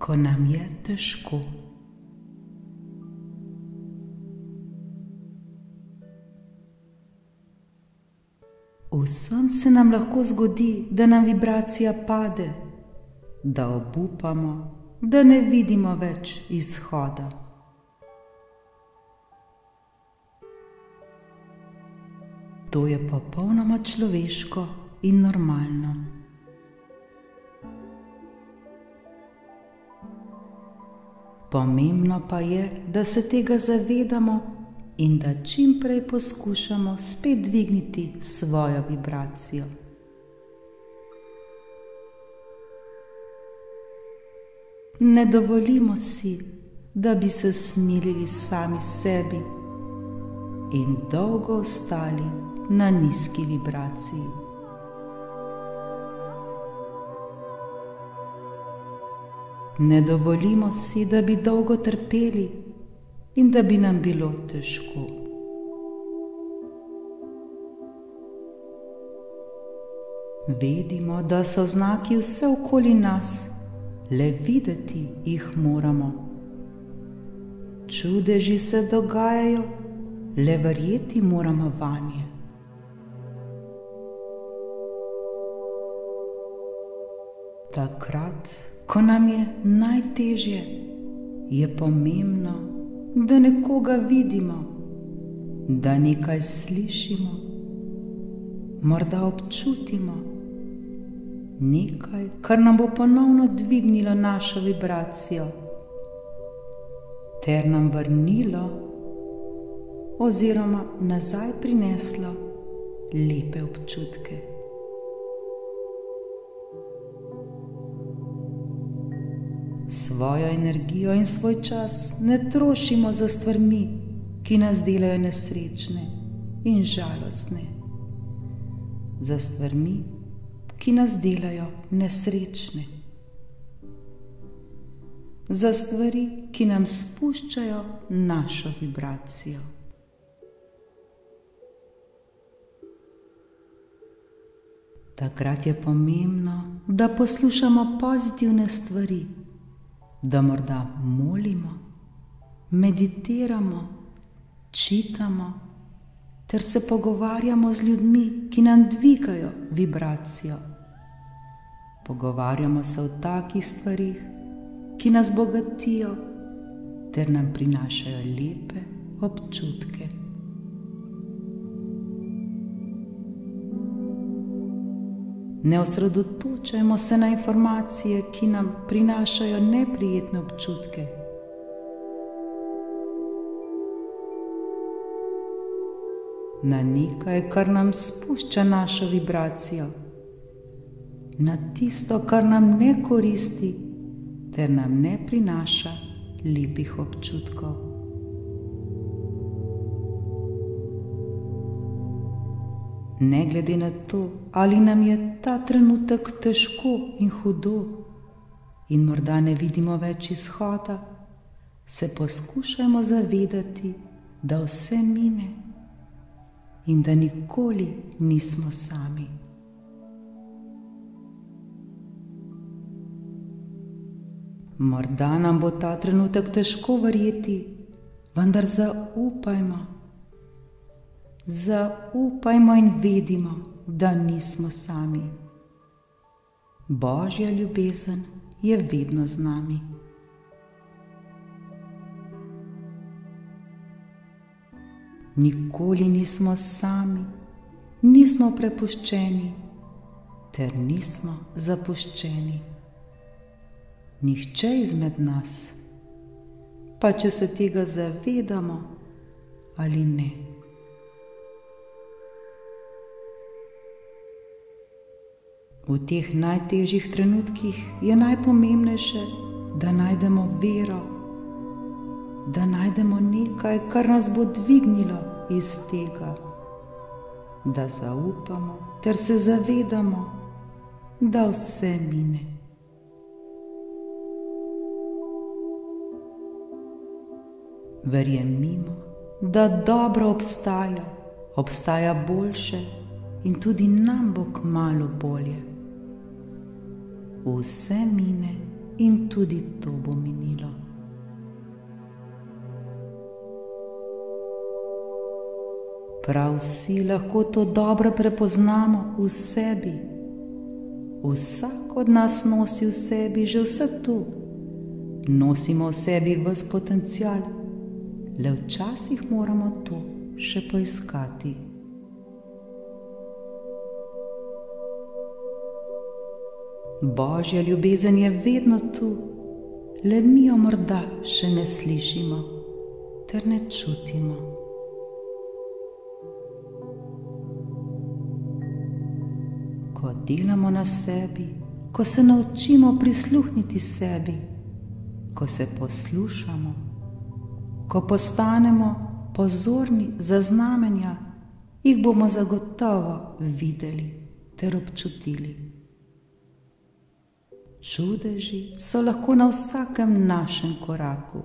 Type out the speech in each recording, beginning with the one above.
ko nam je težko. Vsem se nam lahko zgodi, da nam vibracija pade, da obupamo, da ne vidimo več izhoda. To je popolnoma človeško in normalno. Pomembno pa je, da se tega zavedamo in da čim prej poskušamo spet dvigniti svojo vibracijo. Ne dovolimo si, da bi se smilili sami sebi in dolgo ostali na nizki vibraciji. Ne dovolimo si, da bi dolgo trpeli in da bi nam bilo težko. Vedimo, da so znaki vse okoli nas, le videti jih moramo. Čudeži se dogajajo, le verjeti moramo vanje. Takrat, ko nam je najtežje, je pomembno, da nekoga vidimo, da nekaj slišimo, morda občutimo, nekaj, kar nam bo ponovno dvignilo našo vibracijo, ter nam vrnilo oziroma nazaj prineslo lepe občutke. Svojo energijo in svoj čas ne trošimo za stvarmi, ki nas delajo nesrečne in žalostne. Za stvarmi, ki nas delajo nesrečne. Za stvari, ki nam spuščajo našo vibracijo. Takrat je pomembno, da poslušamo pozitivne stvari, da morda molimo, meditiramo, čitamo ter se pogovarjamo z ljudmi, ki nam dvigajo vibracijo. Pogovarjamo se o takih stvarih, ki nas bogatijo ter nam prinašajo lepe občutke. Ne osredotočajmo se na informacije, ki nam prinašajo neprijetne občutke. Na nekaj, kar nam spušča našo vibracijo, na tisto, kar nam ne koristi, ter nam ne prinaša lepih občutkov. Ne glede na to, ali nam je ta trenutek težko in hudo in morda ne vidimo več izhoda, se poskušajmo zavedati, da vse mine in da nikoli nismo sami. Morda nam bo ta trenutek težko verjeti, vendar zaupajmo. Zaupajmo in vedimo, da nismo sami. Božja ljubezen je vedno z nami. Nikoli nismo sami, nismo prepuščeni, ter nismo zapuščeni. Nihče izmed nas, pa če se tega zavedamo ali ne. V teh najtežjih trenutkih je najpomembnejše, da najdemo vero, da najdemo nekaj, kar nas bo dvignilo iz tega, da zaupamo ter se zavedamo, da vse mine. Verjemimo, da dobro obstaja boljše in tudi nam bo kmalu bolje. Vse mine in tudi to bo minilo. Prav vsi lahko to dobro prepoznamo v sebi. Vsak od nas nosi v sebi že vse to. Nosimo v sebi ves potencial, le včasih moramo to še poiskati. Božja ljubezen je vedno tu, le mi jo morda še ne slišimo ter ne čutimo. Ko delamo na sebi, ko se naučimo prisluhniti sebi, ko se poslušamo, ko postanemo pozorni za znamenja, jih bomo zagotovo videli ter občutili. Čudeži so lahko na vsakem našem koraku.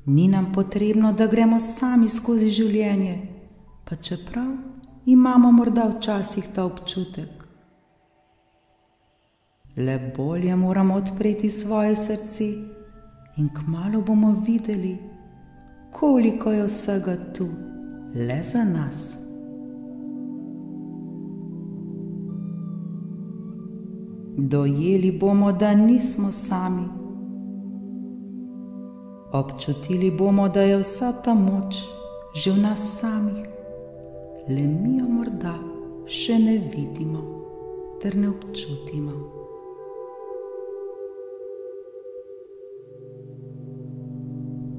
Ni nam potrebno, da gremo sami skozi življenje, pa čeprav imamo morda včasih ta občutek. Le bolje moramo odpreti svoje srce in kmalu bomo videli, koliko je vsega tu le za nas. Dojeli bomo, da nismo sami. Občutili bomo, da je vsa ta moč že v nas samih, le mi jo morda še ne vidimo ter ne občutimo.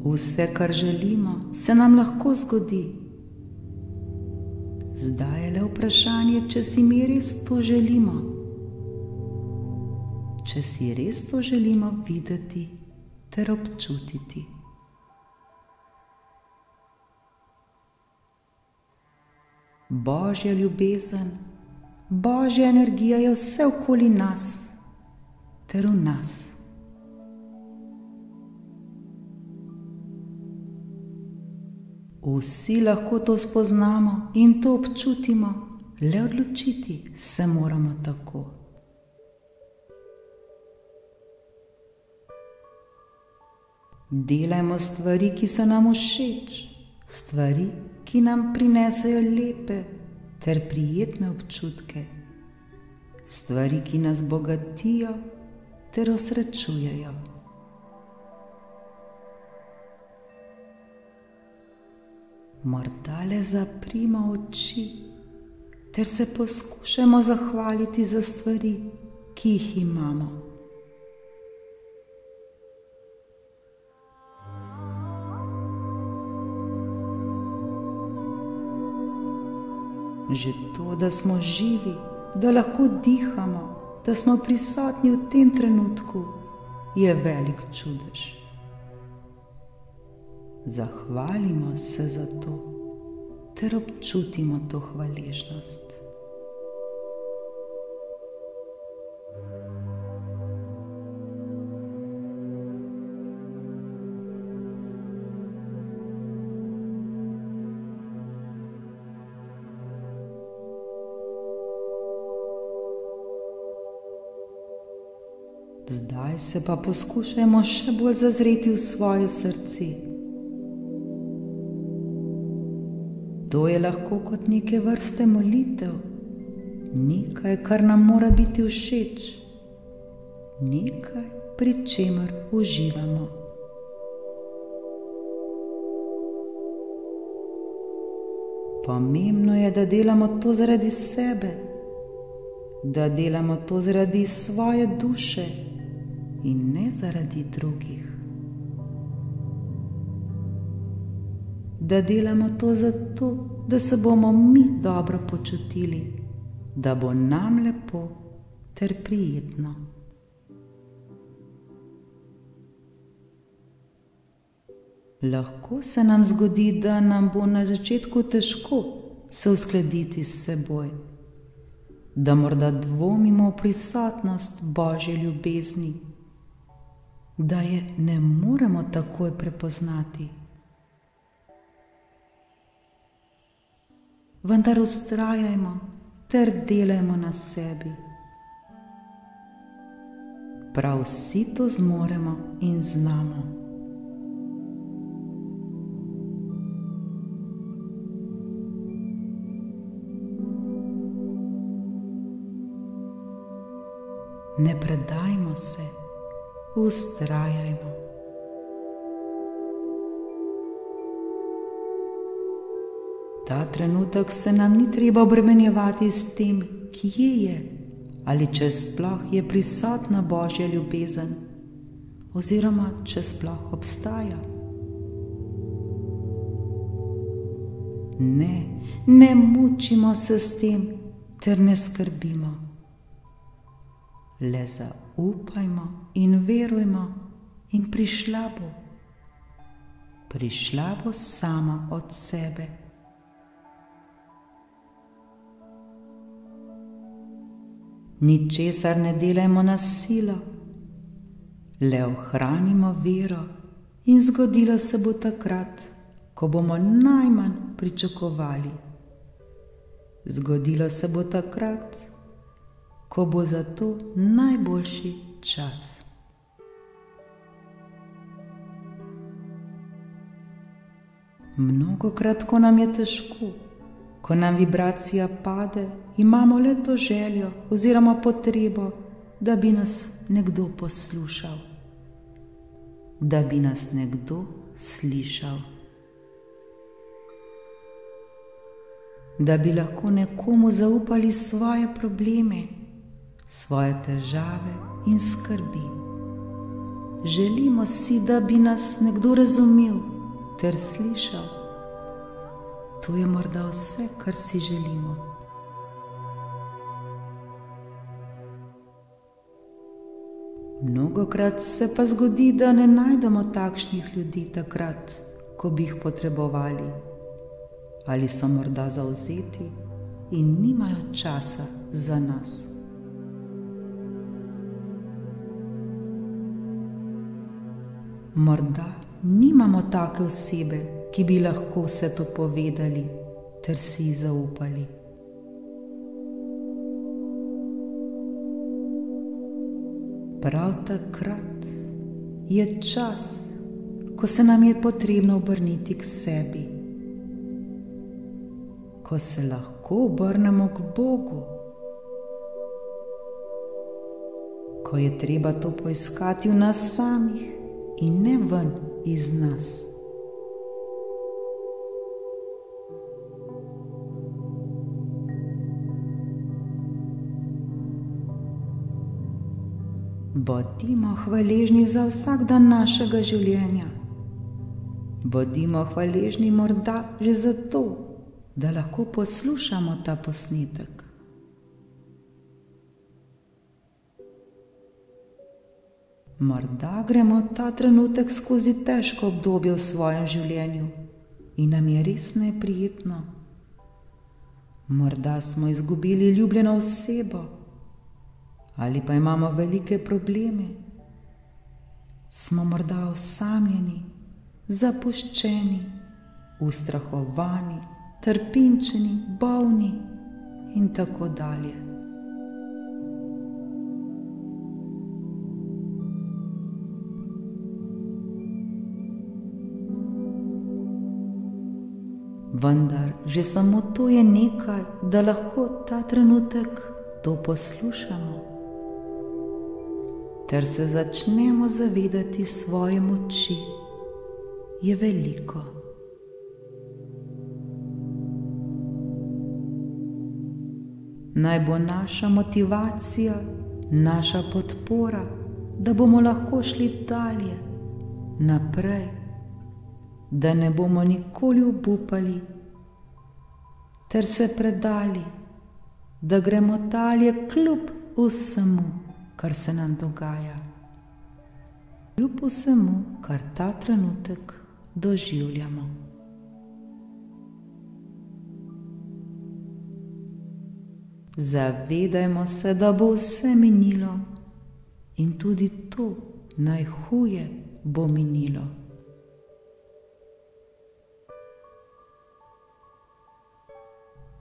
Vse, kar želimo, se nam lahko zgodi. Zdaj je le vprašanje, če si mi res to želimo. Če si res to želimo videti ter občutiti. Božja ljubezen, Božja energija je vse okoli nas ter v nas. Vsi lahko to spoznamo in to občutimo, le odločiti se moramo tako. Delajmo stvari, ki so nam všeč, stvari, ki nam prinesejo lepe ter prijetne občutke, stvari, ki nas bogatijo ter osrečujejo. Morda le zaprimo oči ter se poskušajmo zahvaliti za stvari, ki jih imamo. Že to, da smo živi, da lahko dihamo, da smo prisotni v tem trenutku, je velik čudež. Zahvalimo se za to ter občutimo to hvaležnost. Zdaj se pa poskušajmo še bolj zazreti v svoje srce. To je lahko kot neke vrste molitev, nekaj, kar nam mora biti všeč, nekaj, pri čemer uživamo. Pomembno je, da delamo to zaradi sebe, da delamo to zaradi svoje duše in ne zaradi drugih. Da delamo to zato, da se bomo mi dobro počutili, da bo nam lepo ter prijetno. Lahko se nam zgodi, da nam bo na začetku težko se uskladiti s seboj, da morda dvomimo v prisotnost Božje ljubezni, da je ne moremo takoj prepoznati. Vendar vztrajajmo ter delajmo na sebi. Prav vsi to zmoremo in znamo. Ne predajmo se, vztrajajmo. Ta trenutek se nam ni treba obremenjevati s tem, kje je ali če sploh je prisotna Božja ljubezen oziroma če sploh obstaja. Ne mučimo se s tem ter ne skrbimo. Le zaupajmo in verujmo in prišla bo. Prišla bo sama od sebe. Ničesar ne delajmo na silo, le ohranimo vero in zgodilo se bo takrat, ko bomo najmanj pričakovali. Zgodilo se bo takrat, ko bo za to najboljši čas. Mnogokrat, ko nam je težko, ko nam vibracija pade, imamo le to željo oziroma potrebo, da bi nas nekdo poslušal, da bi nas nekdo slišal, da bi lahko nekomu zaupali svoje probleme, svoje težave in skrbi. Želimo si, da bi nas nekdo razumel ter slišal. To je morda vse, kar si želimo. Mnogokrat se pa zgodi, da ne najdemo takšnih ljudi takrat, ko bi jih potrebovali, ali so morda zavzeti in nimajo časa za nas. Morda nimamo take osebe, ki bi lahko vse to povedali ter si zaupali. Prav takrat je čas, ko se nam je potrebno obrniti k sebi, ko se lahko obrnemo k Bogu, ko je treba to poiskati v nas samih in ne ven iz nas. Bodimo hvaležni za vsak dan našega življenja. Bodimo hvaležni morda že za to, da lahko poslušamo ta posnetek. Morda gremo ta trenutek skozi težko obdobje v svojem življenju in nam je res neprijetno. Morda smo izgubili ljubljeno osebo ali pa imamo velike probleme. Smo morda osamljeni, zapuščeni, ustrahovani, trpinčeni, bolni in tako dalje. Vendar že samo to je nekaj, da lahko ta trenutek to poslušamo, ter se začnemo zavedati svoje moči, je veliko. Naj bo naša motivacija, naša podpora, da bomo lahko šli dalje, naprej, da ne bomo nikoli obupali, ter se predali, da gremo dalje kljub vsemu, kar se nam dogaja, kljub vsemu, kar ta trenutek doživljamo. Zavedajmo se, da bo vse minilo in tudi to najhuje bo minilo.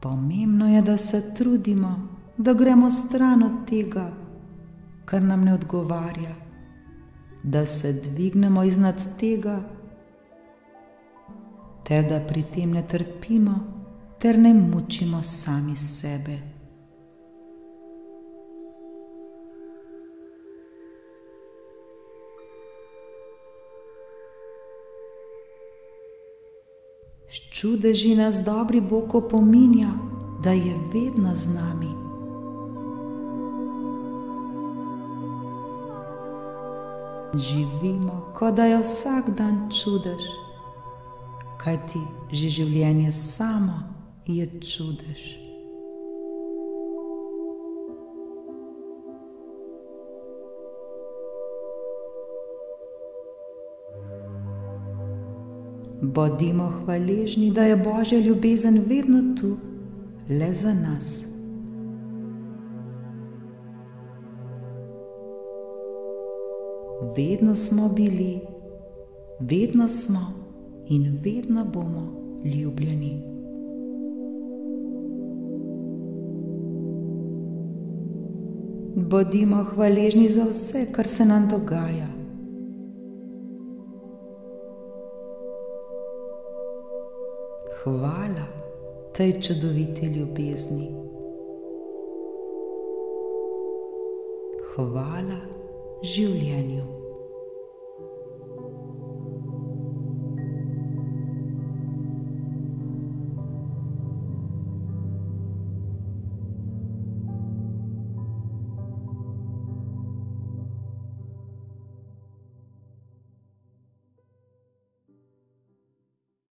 Pomembno je, da se trudimo, da gremo stran od tega, kar nam ne odgovarja, da se dvignemo iznad tega, ter da pri tem ne trpimo, ter ne mučimo sami sebe. S čudeži nas dobri Bog opominja, da je vedno z nami. Živimo, kot da je vsak dan čudež, kajti že življenje samo je čudež. Bodimo hvaležni, da je Božja ljubezen vedno tu, le za nas. Vedno smo bili, vedno smo in vedno bomo ljubljeni. Bodimo hvaležni za vse, kar se nam dogaja. Hvala tej čudoviti ljubezni. Hvala življenju.